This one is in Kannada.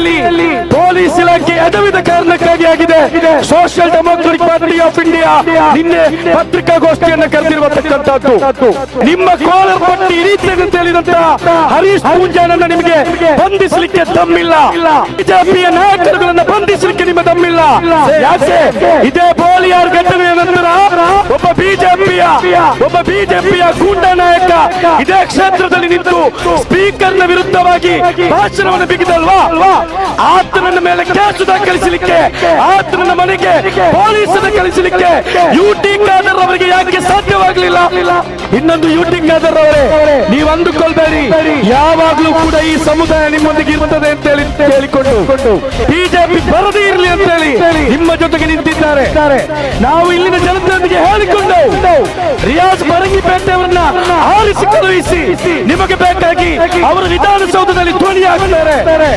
ಜಿಲ್ಲೆಯಲ್ಲಿ ಪೊಲೀಸ್ ಇಲಾಖೆ ಎಡವಿದ ಕಾರಣಕ್ಕಾಗಿ ಆಗಿದೆ. Social democratic party of India ನಿನ್ನೆ ಪತ್ರಿಕಾಗೋಷ್ಠಿಯನ್ನು ಕರೆದಿರುವಂತಕ್ಕಂಥದ್ದು. ನಿಮ್ಮ ಕೋಲರ್ ಪಟ್ಟಿ ಹಿಡಿತೇನೆ ಅಂತ ಹೇಳಿದಂತ ಹರೀಶ್ ಪೂಂಜಾನನ್ನ ನಿಮಗೆ ಬಂಧಿಸಲಿಕ್ಕೆ ದಮ್ಮಿಲ್ಲ. ಬಿಜೆಪಿಯ ನಾಯಕರುಗಳನ್ನ ಬಂಧಿಸಲಿಕ್ಕೆ ನಿಮ್ಮ ದಮ್ಮಿಲ್ಲ. ಯಾಕೆ? ಇದೇ ಬೋಲಿಯಾರ್ ಘಟನೆಯ ನಂತರ ಒಬ್ಬ ಬಿಜೆಪಿಯ ಗೂಂಡಾ ನಾಯಕ ಇದೇ ಕ್ಷೇತ್ರದಲ್ಲಿ ನಿಂತು ಸ್ಪೀಕರ್ ನ ವಿರುದ್ಧವಾಗಿ ಭಾಷಣವನ್ನು ಬಿಗಿದಲ್ವಾ, ಆತನ ಮೇಲೆ ಕೇಸು ದಾಖಲಿಸಲಿಕ್ಕೆ, ಆತನ ಮನೆಗೆ ಪೊಲೀಸರ ಕಳಿಸಲಿಕ್ಕೆ ಯುಟಿ ಖಾದರ್ ಅವರಿಗೆ ಯಾಕೆ ಸಾಧ್ಯವಾಗಲಿಲ್ಲ? ಇನ್ನೊಂದು ಯುಟಿ ಖಾದರ್ ಅವರೇ, ನೀವು ಅಂದುಕೊಳ್ಬೇಡಿ, ಯಾವಾಗಲೂ ಕೂಡ ಈ ಸಮುದಾಯ ನಿಮ್ಮೊಂದಿಗೆ ಇರುತ್ತದೆ ಅಂತ ಹೇಳಿ ಹೇಳಿಕೊಂಡು ಬಿಜೆಪಿ ಬರದೇ ಇರಲಿ ಅಂತ ಹೇಳಿ ನಿಮ್ಮ ಜೊತೆಗೆ ನಿಂತಿದ್ದಾರೆ. ನಾವು ಇಲ್ಲಿನ ಜನತೆಯೊಂದಿಗೆ ಹೇಳಿಕೊಂಡು ರಿಯಾಜ್ ಬರಂಗಿಪೇಟೆ ಅವರನ್ನ ಆರಿಸಿ ಕಳುಹಿಸಿ ನಿಮಗೆ ಬೇಕಾಗಿ ಅವರು ವಿಧಾನಸೌಧದಲ್ಲಿ ಧ್ವನಿಯಾಗುತ್ತಾರೆ.